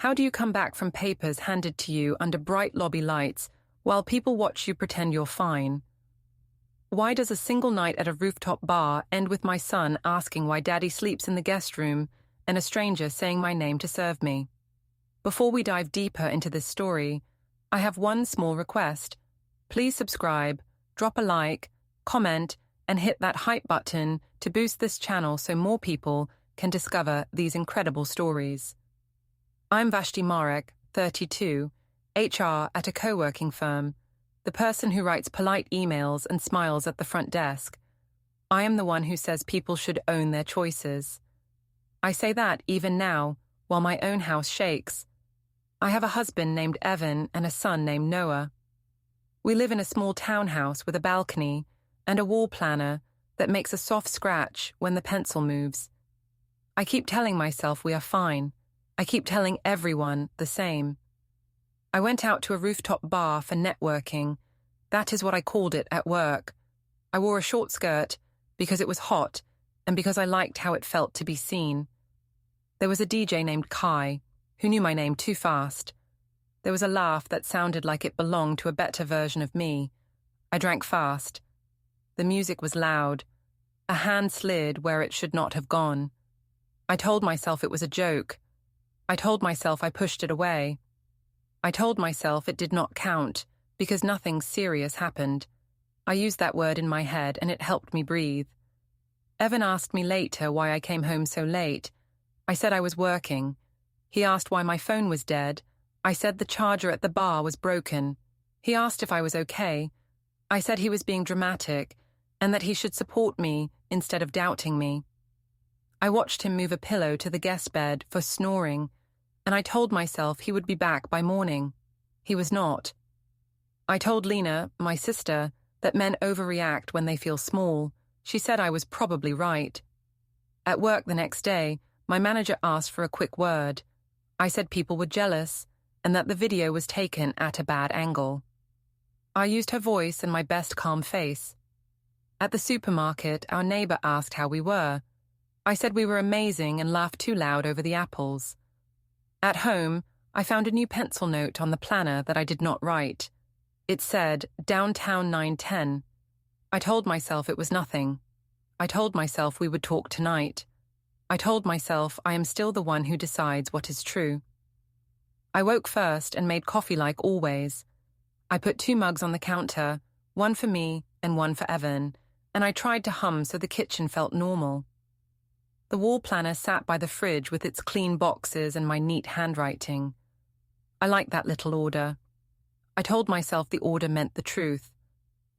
How do you come back from papers handed to you under bright lobby lights while people watch you pretend you're fine? Why does a single night at a rooftop bar end with my son asking why Daddy sleeps in the guest room and a stranger saying my name to serve me? Before we dive deeper into this story, I have one small request. Please subscribe, drop a like, comment, and hit that hype button to boost this channel so more people can discover these incredible stories. I'm Vashti Marek, 32, HR at a co-working firm, the person who writes polite emails and smiles at the front desk. I am the one who says people should own their choices. I say that even now, while my own house shakes. I have a husband named Evan and a son named Noah. We live in a small townhouse with a balcony and a wall planner that makes a soft scratch when the pencil moves. I keep telling myself we are fine. I keep telling everyone the same. I went out to a rooftop bar for networking. That is what I called it at work. I wore a short skirt because it was hot and because I liked how it felt to be seen. There was a DJ named Kai, who knew my name too fast. There was a laugh that sounded like it belonged to a better version of me. I drank fast. The music was loud. A hand slid where it should not have gone. I told myself it was a joke. I told myself I pushed it away. I told myself it did not count because nothing serious happened. I used that word in my head and it helped me breathe. Evan asked me later why I came home so late. I said I was working. He asked why my phone was dead. I said the charger at the bar was broken. He asked if I was okay. I said he was being dramatic and that he should support me instead of doubting me. I watched him move a pillow to the guest bed for snoring, and I told myself he would be back by morning. He was not. I told Lena, my sister, that men overreact when they feel small. She said I was probably right. At work the next day, my manager asked for a quick word. I said people were jealous and that the video was taken at a bad angle. I used her voice and my best calm face. At the supermarket, our neighbor asked how we were. I said we were amazing and laughed too loud over the apples. At home, I found a new pencil note on the planner that I did not write. It said, Downtown 9:10. I told myself it was nothing. I told myself we would talk tonight. I told myself I am still the one who decides what is true. I woke first and made coffee like always. I put 2 mugs on the counter, one for me and one for Evan, and I tried to hum so the kitchen felt normal. The wall planner sat by the fridge with its clean boxes and my neat handwriting. I liked that little order. I told myself the order meant the truth.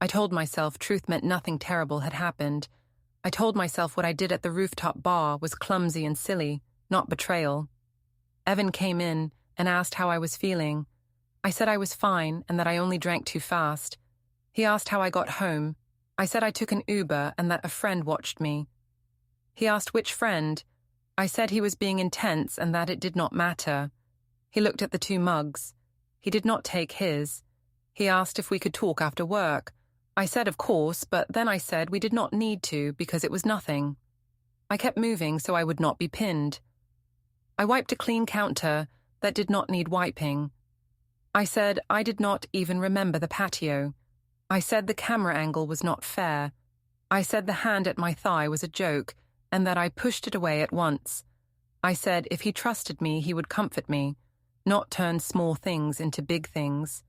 I told myself truth meant nothing terrible had happened. I told myself what I did at the rooftop bar was clumsy and silly, not betrayal. Evan came in and asked how I was feeling. I said I was fine and that I only drank too fast. He asked how I got home. I said I took an Uber and that a friend watched me. He asked which friend. I said he was being intense and that it did not matter. He looked at the 2 mugs. He did not take his. He asked if we could talk after work. I said of course, but then I said we did not need to because it was nothing. I kept moving so I would not be pinned. I wiped a clean counter that did not need wiping. I said I did not even remember the patio. I said the camera angle was not fair. I said the hand at my thigh was a joke and that I pushed it away at once. I said if he trusted me, he would comfort me, not turn small things into big things.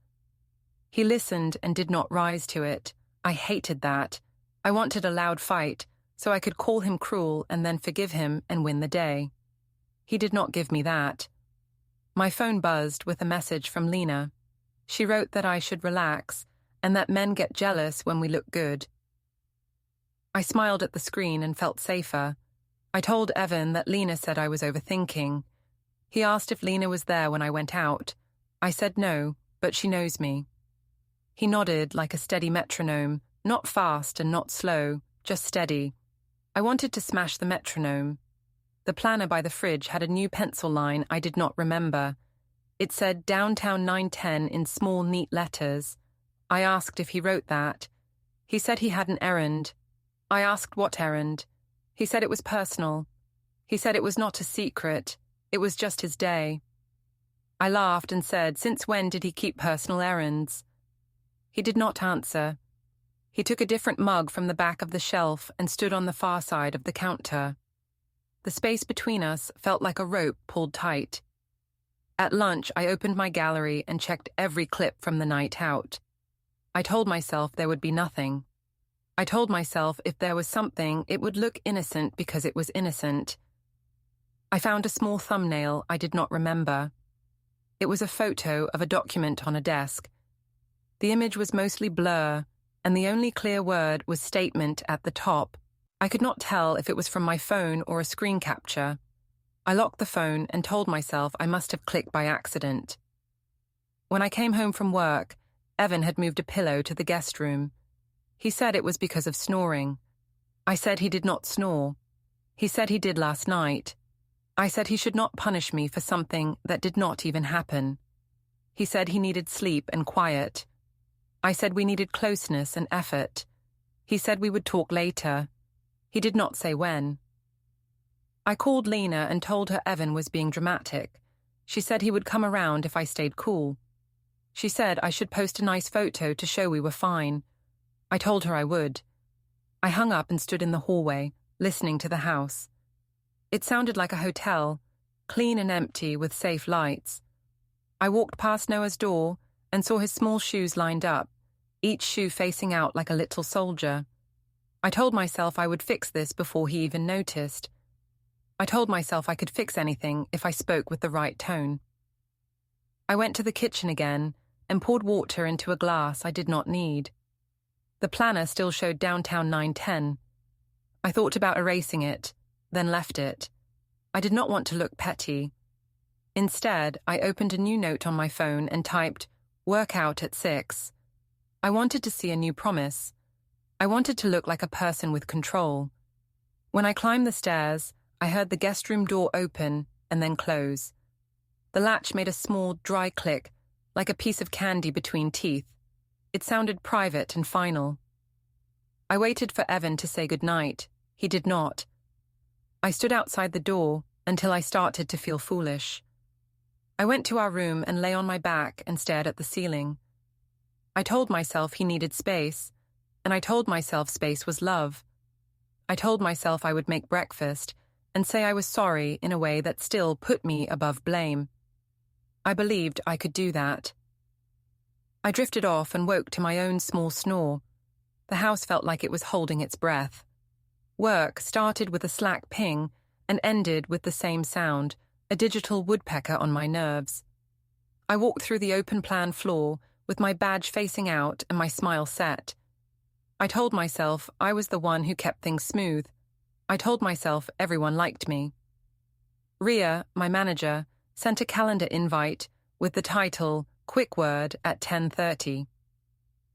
He listened and did not rise to it. I hated that. I wanted a loud fight so I could call him cruel and then forgive him and win the day. He did not give me that. My phone buzzed with a message from Lena. She wrote that I should relax and that men get jealous when we look good. I smiled at the screen and felt safer. I told Evan that Lena said I was overthinking. He asked if Lena was there when I went out. I said no, but she knows me. He nodded like a steady metronome, not fast and not slow, just steady. I wanted to smash the metronome. The planner by the fridge had a new pencil line I did not remember. It said Downtown 9:10 in small, neat letters. I asked if he wrote that. He said he had an errand. I asked what errand. He said it was personal. He said it was not a secret. It was just his day. I laughed and said, "Since when did he keep personal errands?" He did not answer. He took a different mug from the back of the shelf and stood on the far side of the counter. The space between us felt like a rope pulled tight. At lunch, I opened my gallery and checked every clip from the night out. I told myself there would be nothing. I told myself if there was something, it would look innocent because it was innocent. I found a small thumbnail I did not remember. It was a photo of a document on a desk. The image was mostly blur, and the only clear word was statement at the top. I could not tell if it was from my phone or a screen capture. I locked the phone and told myself I must have clicked by accident. When I came home from work, Evan had moved a pillow to the guest room. He said it was because of snoring. I said he did not snore. He said he did last night. I said he should not punish me for something that did not even happen. He said he needed sleep and quiet. I said we needed closeness and effort. He said we would talk later. He did not say when. I called Lena and told her Evan was being dramatic. She said he would come around if I stayed cool. She said I should post a nice photo to show we were fine. I told her I would. I hung up and stood in the hallway, listening to the house. It sounded like a hotel, clean and empty with safe lights. I walked past Noah's door and saw his small shoes lined up, each shoe facing out like a little soldier. I told myself I would fix this before he even noticed. I told myself I could fix anything if I spoke with the right tone. I went to the kitchen again and poured water into a glass I did not need. The planner still showed downtown 9:10. I thought about erasing it, then left it. I did not want to look petty. Instead, I opened a new note on my phone and typed, "Work out at 6. I wanted to see a new promise. I wanted to look like a person with control. When I climbed the stairs, I heard the guest room door open and then close. The latch made a small, dry click, like a piece of candy between teeth. It sounded private and final. I waited for Evan to say goodnight. He did not. I stood outside the door until I started to feel foolish. I went to our room and lay on my back and stared at the ceiling. I told myself he needed space, and I told myself space was love. I told myself I would make breakfast and say I was sorry in a way that still put me above blame. I believed I could do that. I drifted off and woke to my own small snore. The house felt like it was holding its breath. Work started with a slack ping and ended with the same sound, a digital woodpecker on my nerves. I walked through the open plan floor with my badge facing out and my smile set. I told myself I was the one who kept things smooth. I told myself everyone liked me. Ria, my manager, sent a calendar invite with the title, "Quick Word at 10:30.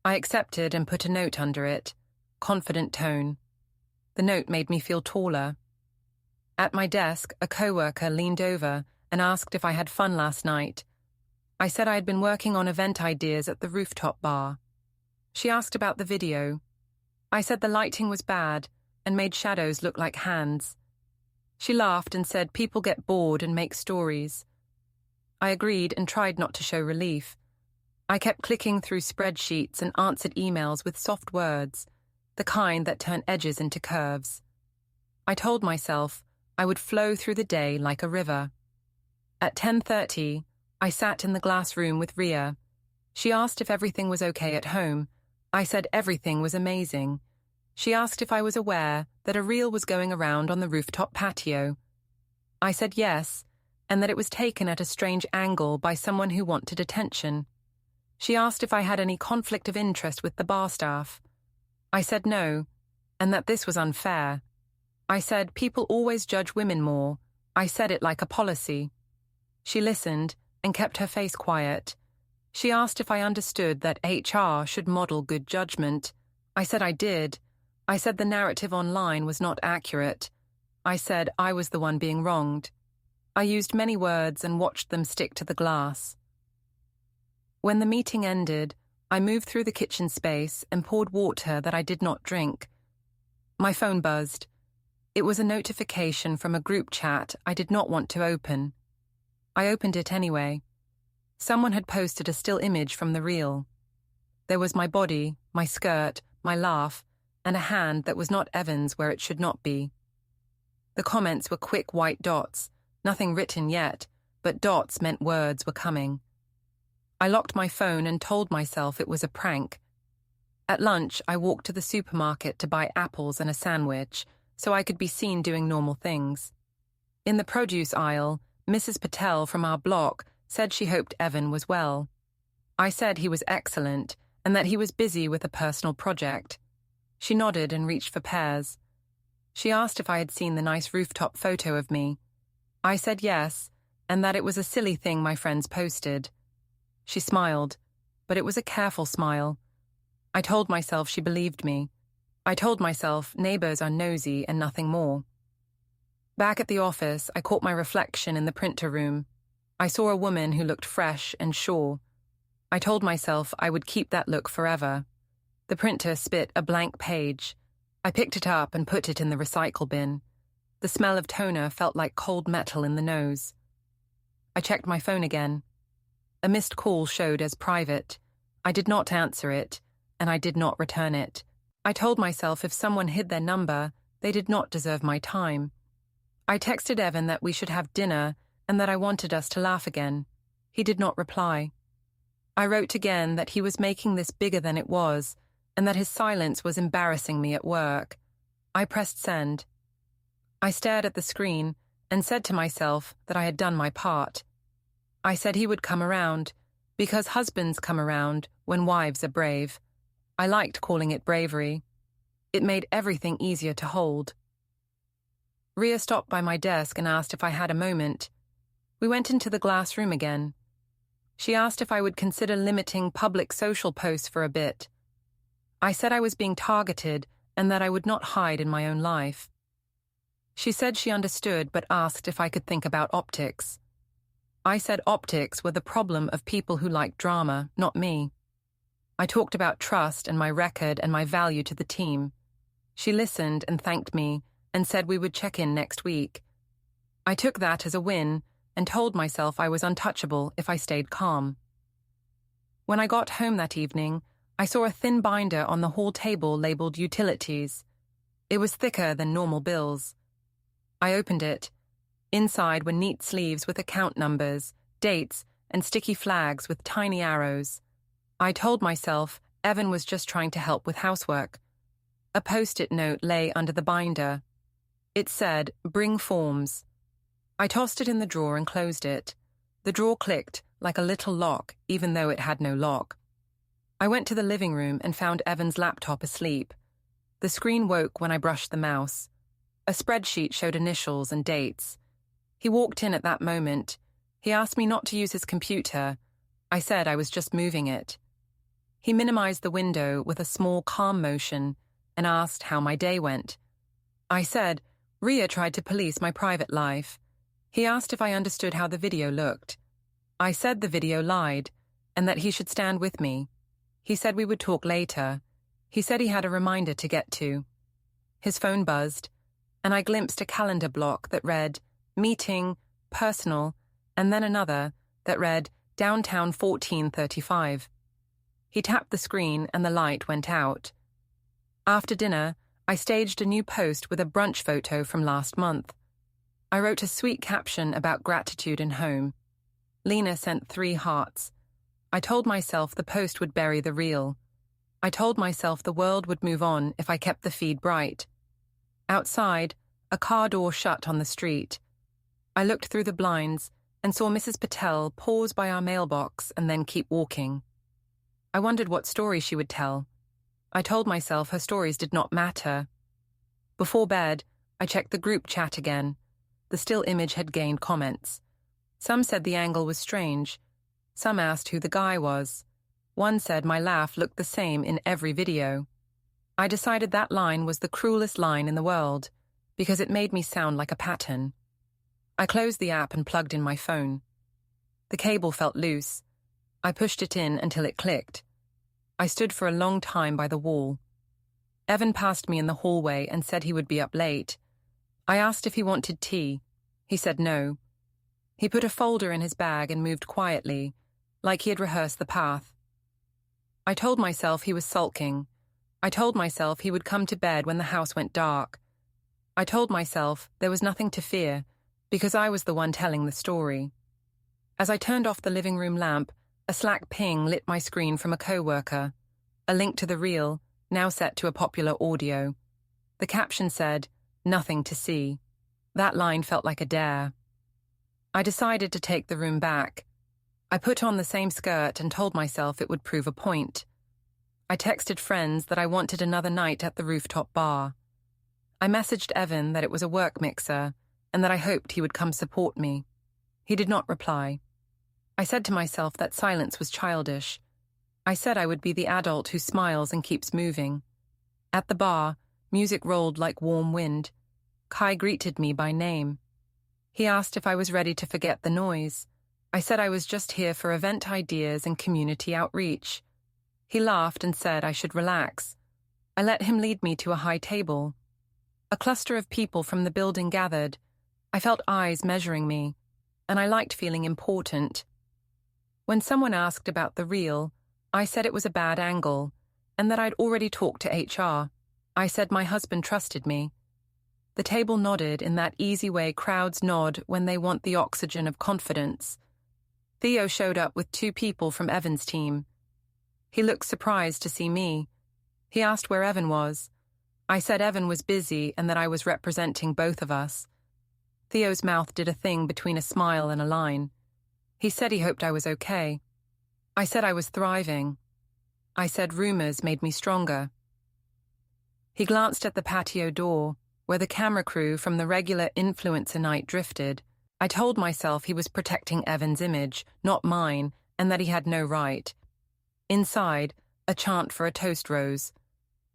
I accepted and put a note under it, confident tone. The note made me feel taller. At my desk, a coworker leaned over and asked if I had fun last night. I said I had been working on event ideas at the rooftop bar. She asked about the video. I said the lighting was bad and made shadows look like hands. She laughed and said people get bored and make stories. I agreed and tried not to show relief. I kept clicking through spreadsheets and answered emails with soft words, the kind that turn edges into curves. I told myself I would flow through the day like a river. At 10:30, I sat in the glass room with Ria. She asked if everything was okay at home. I said everything was amazing. She asked if I was aware that a reel was going around on the rooftop patio. I said yes, and that it was taken at a strange angle by someone who wanted attention. She asked if I had any conflict of interest with the bar staff. I said no, and that this was unfair. I said people always judge women more. I said it like a policy. She listened and kept her face quiet. She asked if I understood that HR should model good judgment. I said I did. I said the narrative online was not accurate. I said I was the one being wronged. I used many words and watched them stick to the glass. When the meeting ended, I moved through the kitchen space and poured water that I did not drink. My phone buzzed. It was a notification from a group chat I did not want to open. I opened it anyway. Someone had posted a still image from the reel. There was my body, my skirt, my laugh, and a hand that was not Evan's where it should not be. The comments were quick white dots, nothing written yet, but dots meant words were coming. I locked my phone and told myself it was a prank. At lunch, I walked to the supermarket to buy apples and a sandwich, so I could be seen doing normal things. In the produce aisle, Mrs. Patel from our block said she hoped Evan was well. I said he was excellent and that he was busy with a personal project. She nodded and reached for pears. She asked if I had seen the nice rooftop photo of me. I said yes, and that it was a silly thing my friends posted. She smiled, but it was a careful smile. I told myself she believed me. I told myself neighbors are nosy and nothing more. Back at the office, I caught my reflection in the printer room. I saw a woman who looked fresh and sure. I told myself I would keep that look forever. The printer spit a blank page. I picked it up and put it in the recycle bin. The smell of toner felt like cold metal in the nose. I checked my phone again. A missed call showed as private. I did not answer it, and I did not return it. I told myself if someone hid their number, they did not deserve my time. I texted Evan that we should have dinner and that I wanted us to laugh again. He did not reply. I wrote again that he was making this bigger than it was, and that his silence was embarrassing me at work. I pressed send. I stared at the screen and said to myself that I had done my part. I said he would come around, because husbands come around when wives are brave. I liked calling it bravery. It made everything easier to hold. Ria stopped by my desk and asked if I had a moment. We went into the glass room again. She asked if I would consider limiting public social posts for a bit. I said I was being targeted and that I would not hide in my own life. She said she understood but asked if I could think about optics. I said optics were the problem of people who like drama, not me. I talked about trust and my record and my value to the team. She listened and thanked me and said we would check in next week. I took that as a win and told myself I was untouchable if I stayed calm. When I got home that evening, I saw a thin binder on the hall table labeled utilities. It was thicker than normal bills. I opened it. Inside were neat sleeves with account numbers, dates, and sticky flags with tiny arrows. I told myself Evan was just trying to help with housework. A post-it note lay under the binder. It said, "Bring forms." I tossed it in the drawer and closed it. The drawer clicked like a little lock, even though it had no lock. I went to the living room and found Evan's laptop asleep. The screen woke when I brushed the mouse. A spreadsheet showed initials and dates. He walked in at that moment. He asked me not to use his computer. I said I was just moving it. He minimized the window with a small calm motion and asked how my day went. I said, Ria tried to police my private life. He asked if I understood how the video looked. I said the video lied and that he should stand with me. He said we would talk later. He said he had a reminder to get to. His phone buzzed, and I glimpsed a calendar block that read, meeting, personal, and then another that read, downtown 1435. He tapped the screen and the light went out. After dinner, I staged a new post with a brunch photo from last month. I wrote a sweet caption about gratitude and home. Lena sent 3 hearts. I told myself the post would bury the reel. I told myself the world would move on if I kept the feed bright. Outside, a car door shut on the street. I looked through the blinds and saw Mrs. Patel pause by our mailbox and then keep walking. I wondered what story she would tell. I told myself her stories did not matter. Before bed, I checked the group chat again. The still image had gained comments. Some said the angle was strange. Some asked who the guy was. One said my laugh looked the same in every video. I decided that line was the cruelest line in the world, because it made me sound like a pattern. I closed the app and plugged in my phone. The cable felt loose. I pushed it in until it clicked. I stood for a long time by the wall. Evan passed me in the hallway and said he would be up late. I asked if he wanted tea. He said no. He put a folder in his bag and moved quietly. like he had rehearsed the path. I told myself he was sulking. I told myself he would come to bed when the house went dark. I told myself there was nothing to fear, because I was the one telling the story. As I turned off the living room lamp, a Slack ping lit my screen from a coworker, a link to the reel, now set to a popular audio. The caption said, "Nothing to see." That line felt like a dare. I decided to take the room back. I put on the same skirt and told myself it would prove a point. I texted friends that I wanted another night at the rooftop bar. I messaged Evan that it was a work mixer and that I hoped he would come support me. He did not reply. I said to myself that silence was childish. I said I would be the adult who smiles and keeps moving. At the bar, music rolled like warm wind. Kai greeted me by name. He asked if I was ready to forget the noise. I said I was just here for event ideas and community outreach. He laughed and said I should relax. I let him lead me to a high table. A cluster of people from the building gathered. I felt eyes measuring me, and I liked feeling important. When someone asked about the reel, I said it was a bad angle, and that I'd already talked to HR. I said my husband trusted me. The table nodded in that easy way crowds nod when they want the oxygen of confidence. Theo showed up with 2 people from Evan's team. He looked surprised to see me. He asked where Evan was. I said Evan was busy and that I was representing both of us. Theo's mouth did a thing between a smile and a line. He said he hoped I was okay. I said I was thriving. I said rumors made me stronger. He glanced at the patio door, where the camera crew from the regular influencer night drifted. I told myself he was protecting Evan's image, not mine, and that he had no right. Inside, a chant for a toast rose.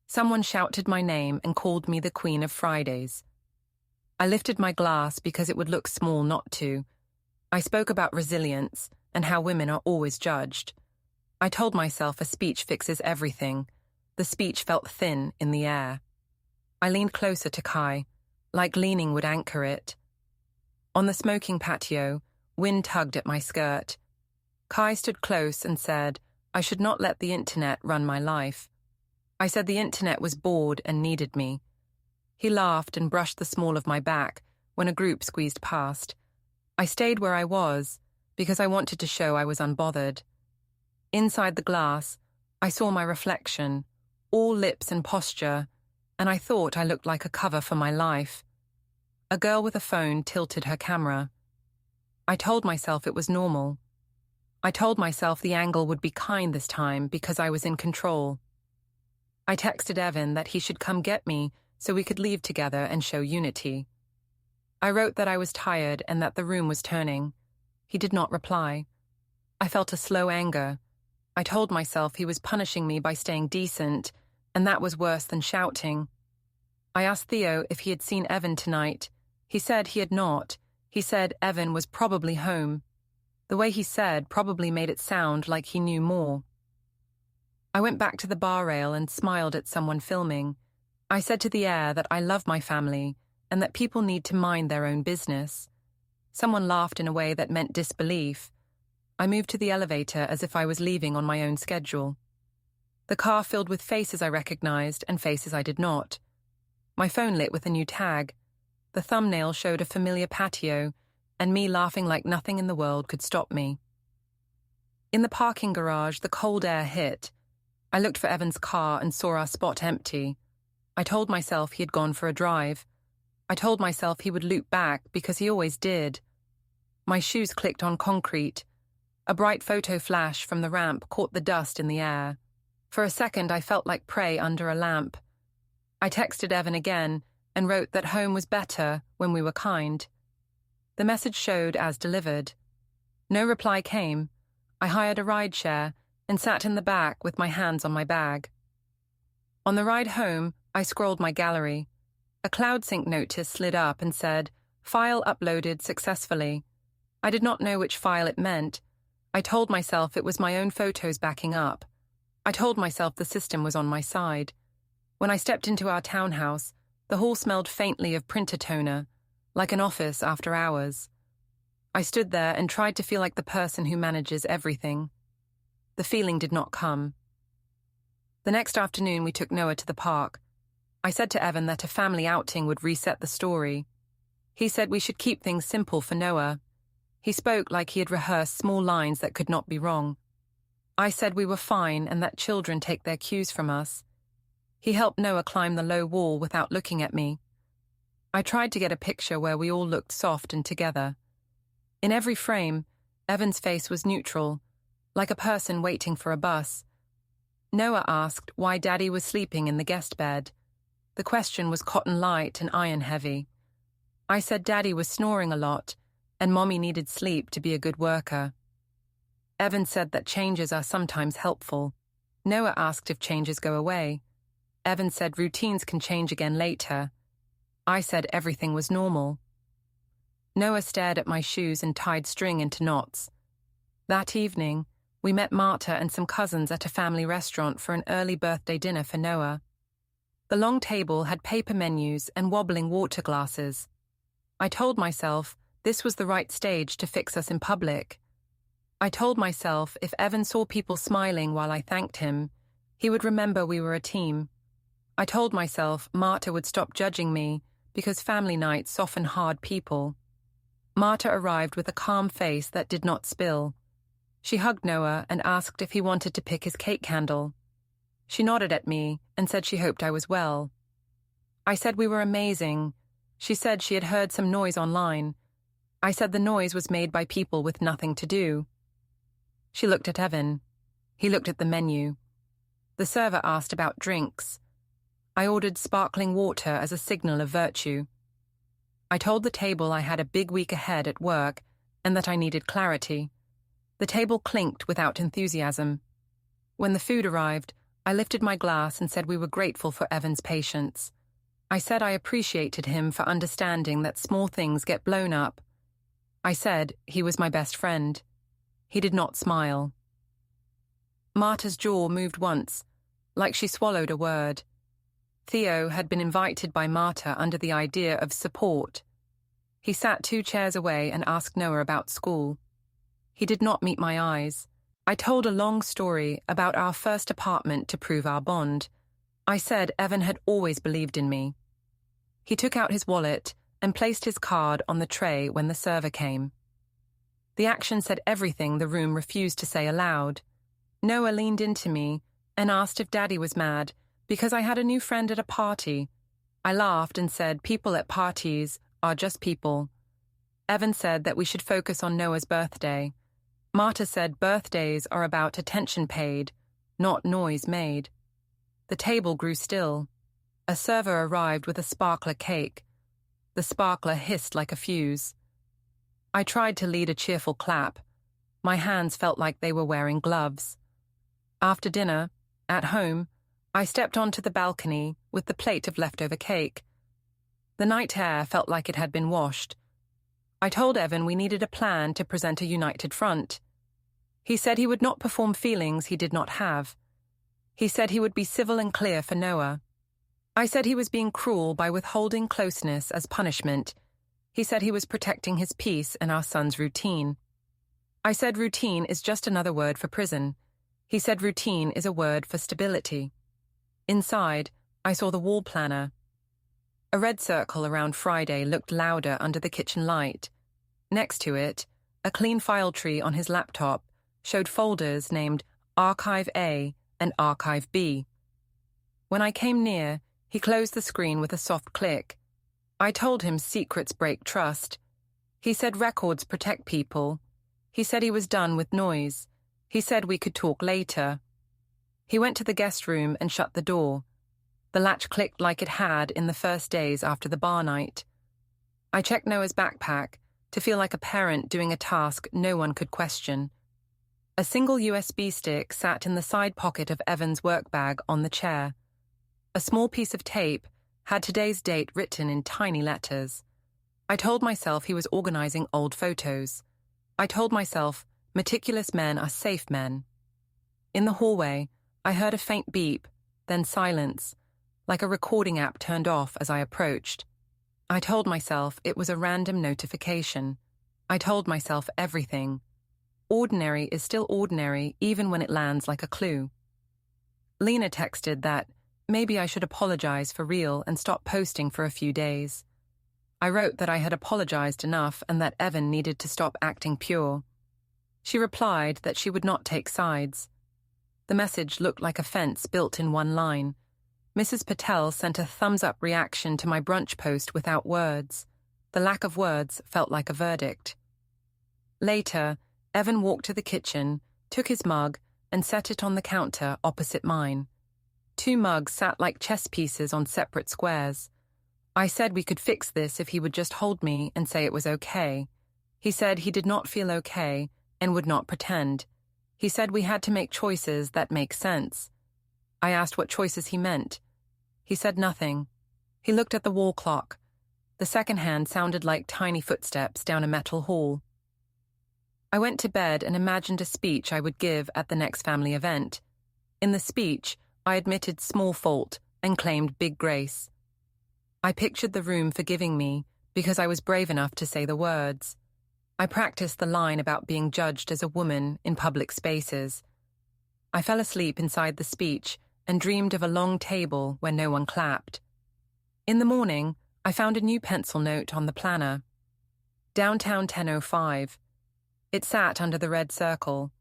Someone shouted my name and called me the Queen of Fridays. I lifted my glass because it would look small not to. I spoke about resilience and how women are always judged. I told myself a speech fixes everything. The speech felt thin in the air. I leaned closer to Kai, like leaning would anchor it. On the smoking patio, wind tugged at my skirt. Kai stood close and said, I should not let the internet run my life. I said the internet was bored and needed me. He laughed and brushed the small of my back when a group squeezed past. I stayed where I was because I wanted to show I was unbothered. Inside the glass, I saw my reflection, all lips and posture, and I thought I looked like a cover for my life. A girl with a phone tilted her camera. I told myself it was normal. I told myself the angle would be kind this time because I was in control. I texted Evan that he should come get me so we could leave together and show unity. I wrote that I was tired and that the room was turning. He did not reply. I felt a slow anger. I told myself he was punishing me by staying decent, and that was worse than shouting. I asked Theo if he had seen Evan tonight. He said he had not. He said Evan was probably home. The way he said probably made it sound like he knew more. I went back to the bar rail and smiled at someone filming. I said to the air that I love my family and that people need to mind their own business. Someone laughed in a way that meant disbelief. I moved to the elevator as if I was leaving on my own schedule. The car filled with faces I recognized and faces I did not. My phone lit with a new tag. The thumbnail showed a familiar patio, and me laughing like nothing in the world could stop me. In the parking garage, the cold air hit. I looked for Evan's car and saw our spot empty. I told myself he had gone for a drive. I told myself he would loop back because he always did. My shoes clicked on concrete. A bright photo flash from the ramp caught the dust in the air. For a second, I felt like prey under a lamp. I texted Evan again and wrote that home was better when we were kind. The message showed as delivered. No reply came. I hired a rideshare and sat in the back with my hands on my bag. On the ride home, I scrolled my gallery. A CloudSync notice slid up and said, "File uploaded successfully." I did not know which file it meant. I told myself it was my own photos backing up. I told myself the system was on my side. When I stepped into our townhouse, the hall smelled faintly of printer toner, like an office after hours. I stood there and tried to feel like the person who manages everything. The feeling did not come. The next afternoon, we took Noah to the park. I said to Evan that a family outing would reset the story. He said we should keep things simple for Noah. He spoke like he had rehearsed small lines that could not be wrong. I said we were fine and that children take their cues from us. He helped Noah climb the low wall without looking at me. I tried to get a picture where we all looked soft and together. In every frame, Evan's face was neutral, like a person waiting for a bus. Noah asked why Daddy was sleeping in the guest bed. The question was cotton light and iron heavy. I said Daddy was snoring a lot, and Mommy needed sleep to be a good worker. Evan said that changes are sometimes helpful. Noah asked if changes go away. Evan said routines can change again later. I said everything was normal. Noah stared at my shoes and tied string into knots. That evening, we met Marta and some cousins at a family restaurant for an early birthday dinner for Noah. The long table had paper menus and wobbling water glasses. I told myself this was the right stage to fix us in public. I told myself if Evan saw people smiling while I thanked him, he would remember we were a team. I told myself Marta would stop judging me because family nights soften hard people. Marta arrived with a calm face that did not spill. She hugged Noah and asked if he wanted to pick his cake candle. She nodded at me and said she hoped I was well. I said we were amazing. She said she had heard some noise online. I said the noise was made by people with nothing to do. She looked at Evan. He looked at the menu. The server asked about drinks. I ordered sparkling water as a signal of virtue. I told the table I had a big week ahead at work and that I needed clarity. The table clinked without enthusiasm. When the food arrived, I lifted my glass and said we were grateful for Evan's patience. I said I appreciated him for understanding that small things get blown up. I said he was my best friend. He did not smile. Marta's jaw moved once, like she swallowed a word. Theo had been invited by Marta under the idea of support. He sat 2 chairs away and asked Noah about school. He did not meet my eyes. I told a long story about our first apartment to prove our bond. I said Evan had always believed in me. He took out his wallet and placed his card on the tray when the server came. The action said everything the room refused to say aloud. Noah leaned into me and asked if Daddy was mad because I had a new friend at a party. I laughed and said people at parties are just people. Evan said that we should focus on Noah's birthday. Marta said birthdays are about attention paid, not noise made. The table grew still. A server arrived with a sparkler cake. The sparkler hissed like a fuse. I tried to lead a cheerful clap. My hands felt like they were wearing gloves. After dinner, at home, I stepped onto the balcony with the plate of leftover cake. The night air felt like it had been washed. I told Evan we needed a plan to present a united front. He said he would not perform feelings he did not have. He said he would be civil and clear for Noah. I said he was being cruel by withholding closeness as punishment. He said he was protecting his peace and our son's routine. I said routine is just another word for prison. He said routine is a word for stability. Inside, I saw the wall planner. A red circle around Friday looked louder under the kitchen light. Next to it, a clean file tree on his laptop showed folders named Archive A and Archive B. When I came near, he closed the screen with a soft click. I told him secrets break trust. He said records protect people. He said he was done with noise. He said we could talk later. He went to the guest room and shut the door. The latch clicked like it had in the first days after the bar night. I checked Noah's backpack to feel like a parent doing a task no one could question. A single USB stick sat in the side pocket of Evan's work bag on the chair. A small piece of tape had today's date written in tiny letters. I told myself he was organizing old photos. I told myself meticulous men are safe men. In the hallway, I heard a faint beep, then silence, like a recording app turned off as I approached. I told myself it was a random notification. I told myself everything. ordinary is still ordinary even when it lands like a clue. Lena texted that maybe I should apologize for real and stop posting for a few days. I wrote that I had apologized enough and that Evan needed to stop acting pure. She replied that she would not take sides. The message looked like a fence built in one line. Mrs. Patel sent a thumbs-up reaction to my brunch post without words. The lack of words felt like a verdict. Later, Evan walked to the kitchen, took his mug, and set it on the counter opposite mine. 2 mugs sat like chess pieces on separate squares. I said we could fix this if he would just hold me and say it was okay. He said he did not feel okay and would not pretend. He said we had to make choices that make sense. I asked what choices he meant. He said nothing. He looked at the wall clock. The second hand sounded like tiny footsteps down a metal hall. I went to bed and imagined a speech I would give at the next family event. In the speech, I admitted small fault and claimed big grace. I pictured the room forgiving me because I was brave enough to say the words. I practiced the line about being judged as a woman in public spaces. I fell asleep inside the speech and dreamed of a long table where no one clapped. In the morning, I found a new pencil note on the planner. Downtown 10:05. It sat under the red circle.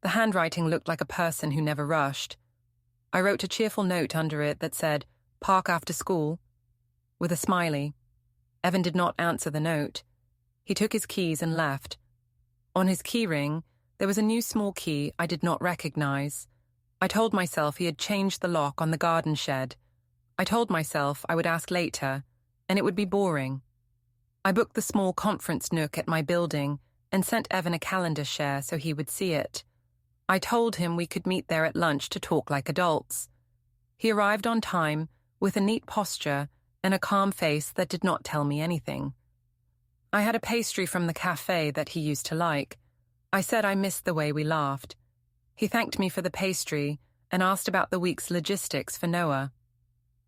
The handwriting looked like a person who never rushed. I wrote a cheerful note under it that said, "Park after school," with a smiley. Evan did not answer the note. He took his keys and left. On his keyring, there was a new small key I did not recognize. I told myself he had changed the lock on the garden shed. I told myself I would ask later, and it would be boring. I booked the small conference nook at my building and sent Evan a calendar share so he would see it. I told him we could meet there at lunch to talk like adults. He arrived on time, with a neat posture and a calm face that did not tell me anything. I had a pastry from the cafe that he used to like. I said I missed the way we laughed. He thanked me for the pastry and asked about the week's logistics for Noah.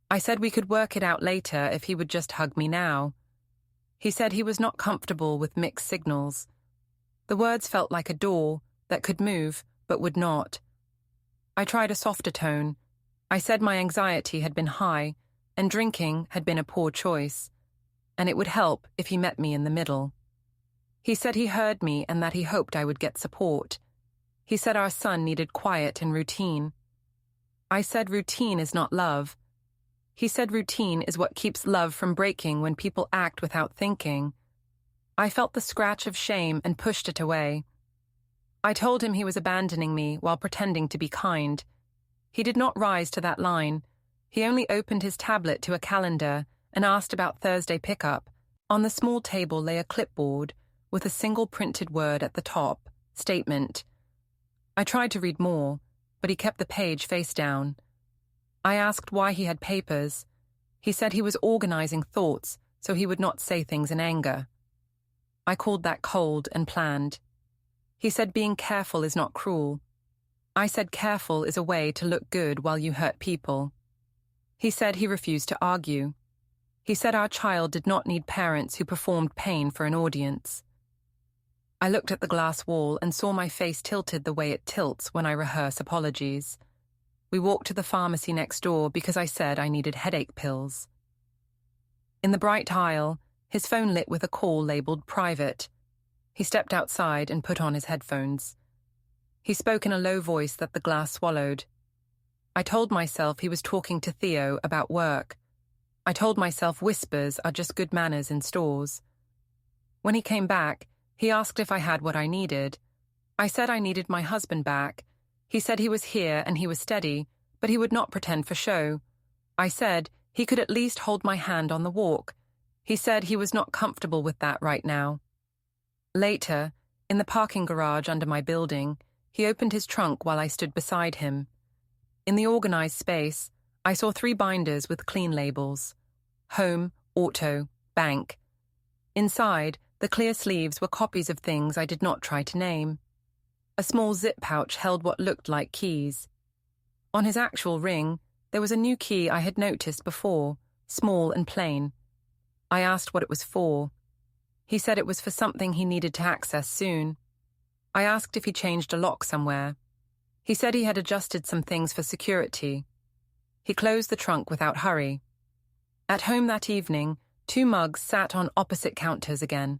I said we could work it out later if he would just hug me now. He said he was not comfortable with mixed signals. The words felt like a door that could move but would not. I tried a softer tone. I said my anxiety had been high and drinking had been a poor choice, and it would help if he met me in the middle. He said he heard me and that he hoped I would get support. He said our son needed quiet and routine. I said routine is not love. He said routine is what keeps love from breaking when people act without thinking. I felt the scratch of shame and pushed it away. I told him he was abandoning me while pretending to be kind. He did not rise to that line. He only opened his tablet to a calendar and asked about Thursday pickup. On the small table lay a clipboard with a single printed word at the top, statement. I tried to read more, but he kept the page face down. I asked why he had papers. He said he was organizing thoughts so he would not say things in anger. I called that cold and planned. He said being careful is not cruel. I said careful is a way to look good while you hurt people. He said he refused to argue. He said our child did not need parents who performed pain for an audience. I looked at the glass wall and saw my face tilted the way it tilts when I rehearse apologies. We walked to the pharmacy next door because I said I needed headache pills. In the bright aisle, his phone lit with a call labeled private. He stepped outside and put on his headphones. He spoke in a low voice that the glass swallowed. I told myself he was talking to Theo about work. I told myself whispers are just good manners in stores. When he came back, he asked if I had what I needed. I said I needed my husband back. He said he was here and he was steady, but he would not pretend for show. I said he could at least hold my hand on the walk. He said he was not comfortable with that right now. Later, in the parking garage under my building, he opened his trunk while I stood beside him. In the organized space, I saw 3 binders with clean labels: home, auto, bank. Inside, the clear sleeves were copies of things I did not try to name. A small zip pouch held what looked like keys. On his actual ring, there was a new key I had noticed before, small and plain. I asked what it was for. He said it was for something he needed to access soon. I asked if he changed a lock somewhere. He said he had adjusted some things for security. He closed the trunk without hurry. At home that evening, 2 mugs sat on opposite counters again.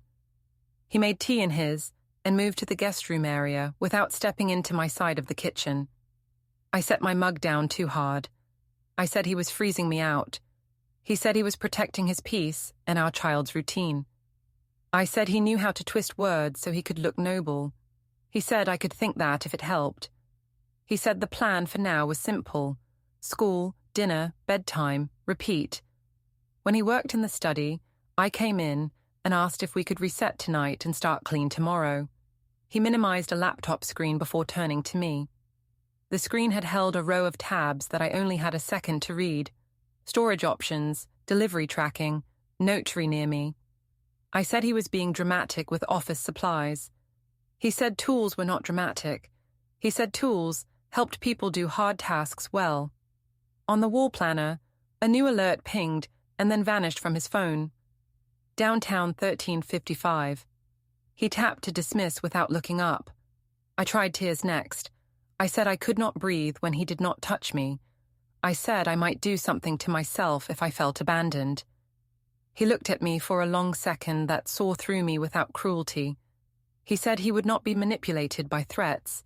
He made tea in his and moved to the guest room area without stepping into my side of the kitchen. I set my mug down too hard. I said he was freezing me out. He said he was protecting his peace and our child's routine. I said he knew how to twist words so he could look noble. He said I could think that if it helped. He said the plan for now was simple: school, dinner, bedtime, repeat. When he worked in the study, I came in and asked if we could reset tonight and start clean tomorrow. He minimized a laptop screen before turning to me. The screen had held a row of tabs that I only had a second to read: storage options, delivery tracking, notary near me. I said he was being dramatic with office supplies. He said tools were not dramatic. He said tools helped people do hard tasks well. On the wall planner, a new alert pinged and then vanished from his phone. Downtown 1355. He tapped to dismiss without looking up. I tried tears next. I said I could not breathe when he did not touch me. I said I might do something to myself if I felt abandoned. He looked at me for a long second that saw through me without cruelty. He said he would not be manipulated by threats.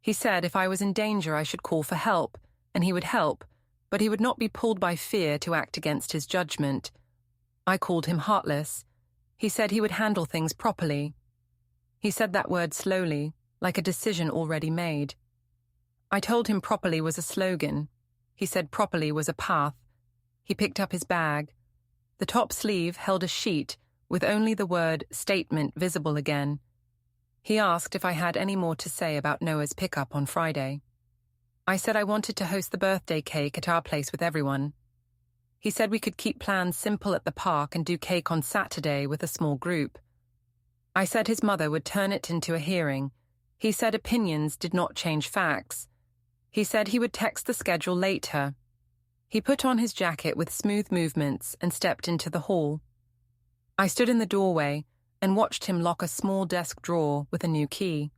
He said if I was in danger I should call for help, and he would help, but he would not be pulled by fear to act against his judgment. I called him heartless. He said he would handle things properly. He said that word slowly, like a decision already made. I told him properly was a slogan. He said properly was a path. He picked up his bag. The top sleeve held a sheet with only the word statement visible again. He asked if I had any more to say about Noah's pickup on Friday. I said I wanted to host the birthday cake at our place with everyone. He said we could keep plans simple at the park and do cake on Saturday with a small group. I said his mother would turn it into a hearing. He said opinions did not change facts. He said he would text the schedule later. He put on his jacket with smooth movements and stepped into the hall. I stood in the doorway and watched him lock a small desk drawer with a new key.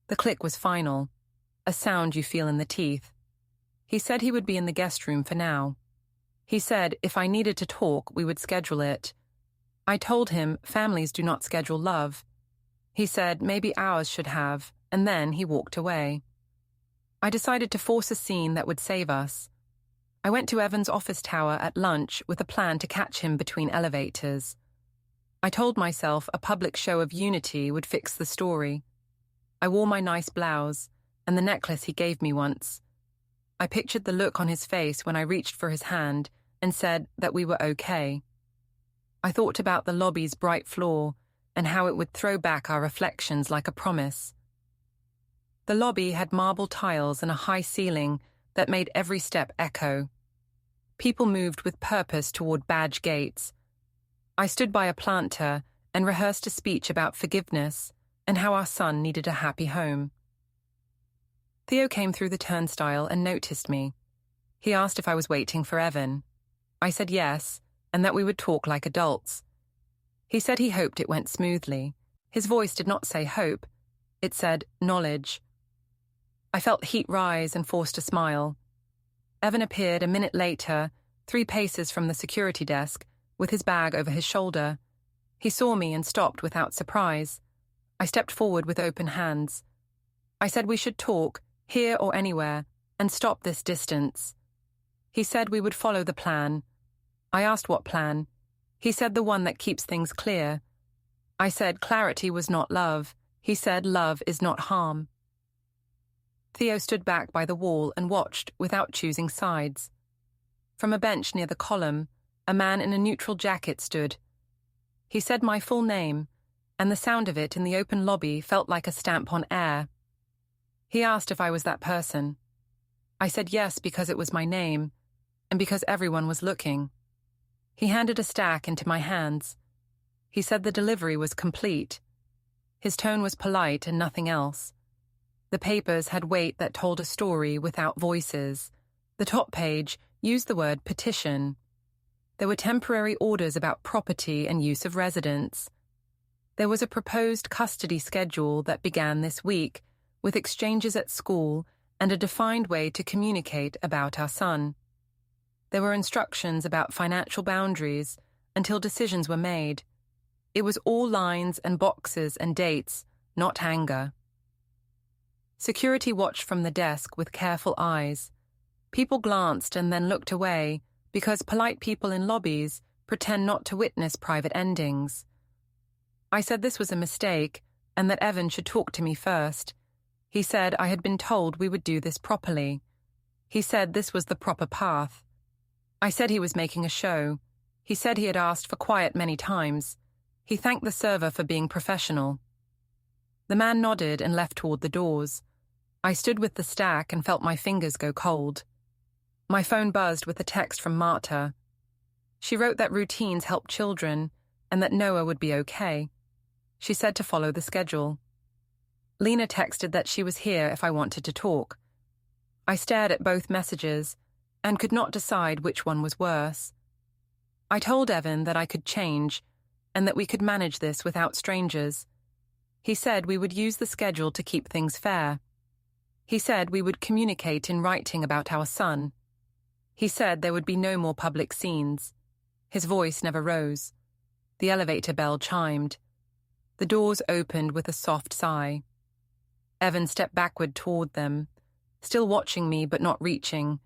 The click was final, a sound you feel in the teeth. He said he would be in the guest room for now. He said if I needed to talk, we would schedule it. I told him families do not schedule love. He said maybe ours should have, and then he walked away. I decided to force a scene that would save us. I went to Evan's office tower at lunch with a plan to catch him between elevators. I told myself a public show of unity would fix the story. I wore my nice blouse and the necklace he gave me once. I pictured the look on his face when I reached for his hand and said that we were okay. I thought about the lobby's bright floor and how it would throw back our reflections like a promise. The lobby had marble tiles and a high ceiling that made every step echo. People moved with purpose toward badge gates. I stood by a planter and rehearsed a speech about forgiveness and how our son needed a happy home. Theo came through the turnstile and noticed me. He asked if I was waiting for Evan. I said yes, and that we would talk like adults. He said he hoped it went smoothly. His voice did not say hope. It said knowledge. I felt heat rise and forced a smile. Evan appeared a minute later, 3 paces from the security desk, with his bag over his shoulder. He saw me and stopped without surprise. I stepped forward with open hands. I said we should talk, here or anywhere, and stop this distance. He said we would follow the plan. I asked what plan. He said the one that keeps things clear. I said clarity was not love. He said love is not harm. Theo stood back by the wall and watched without choosing sides. From a bench near the column, a man in a neutral jacket stood. He said my full name, and the sound of it in the open lobby felt like a stamp on air. He asked if I was that person. I said yes because it was my name, and because everyone was looking. He handed a stack into my hands. He said the delivery was complete. His tone was polite and nothing else. The papers had weight that told a story without voices. The top page used the word petition. There were temporary orders about property and use of residence. There was a proposed custody schedule that began this week, with exchanges at school and a defined way to communicate about our son. There were instructions about financial boundaries until decisions were made. It was all lines and boxes and dates, not anger. Security watched from the desk with careful eyes. People glanced and then looked away because polite people in lobbies pretend not to witness private endings. I said this was a mistake and that Evan should talk to me first. He said I had been told we would do this properly. He said this was the proper path. I said he was making a show. He said he had asked for quiet many times. He thanked the server for being professional. The man nodded and left toward the doors. I stood with the stack and felt my fingers go cold. My phone buzzed with a text from Marta. She wrote that routines help children and that Noah would be okay. She said to follow the schedule. Lena texted that she was here if I wanted to talk. I stared at both messages and could not decide which one was worse. I told Evan that I could change and that we could manage this without strangers. He said we would use the schedule to keep things fair. He said we would communicate in writing about our son. He said there would be no more public scenes. His voice never rose. The elevator bell chimed. The doors opened with a soft sigh. Evan stepped backward toward them, still watching me but not reaching.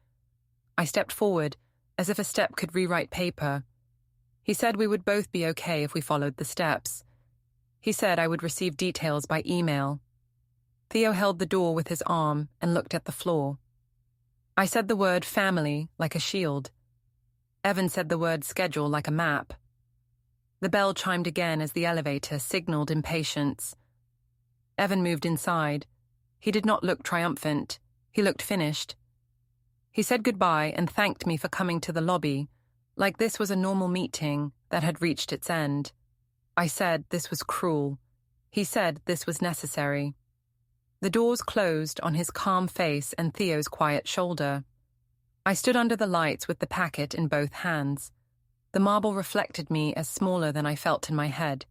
I stepped forward, as if a step could rewrite paper. He said we would both be okay if we followed the steps. He said I would receive details by email. Theo held the door with his arm and looked at the floor. I said the word family like a shield. Evan said the word schedule like a map. The bell chimed again as the elevator signaled impatience. Evan moved inside. He did not look triumphant. He looked finished. He said goodbye and thanked me for coming to the lobby, like this was a normal meeting that had reached its end. I said this was cruel. He said this was necessary. The doors closed on his calm face and Theo's quiet shoulder. I stood under the lights with the packet in both hands. The marble reflected me as smaller than I felt in my head.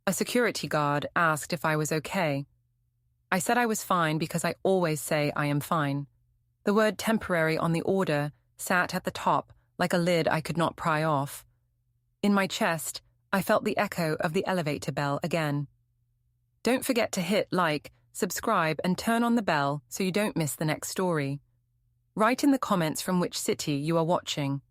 A security guard asked if I was okay. I said I was fine because I always say I am fine. The word temporary on the order sat at the top like a lid I could not pry off. In my chest, I felt the echo of the elevator bell again. Don't forget to hit like, subscribe, and turn on the bell so you don't miss the next story. Write in the comments from which city you are watching.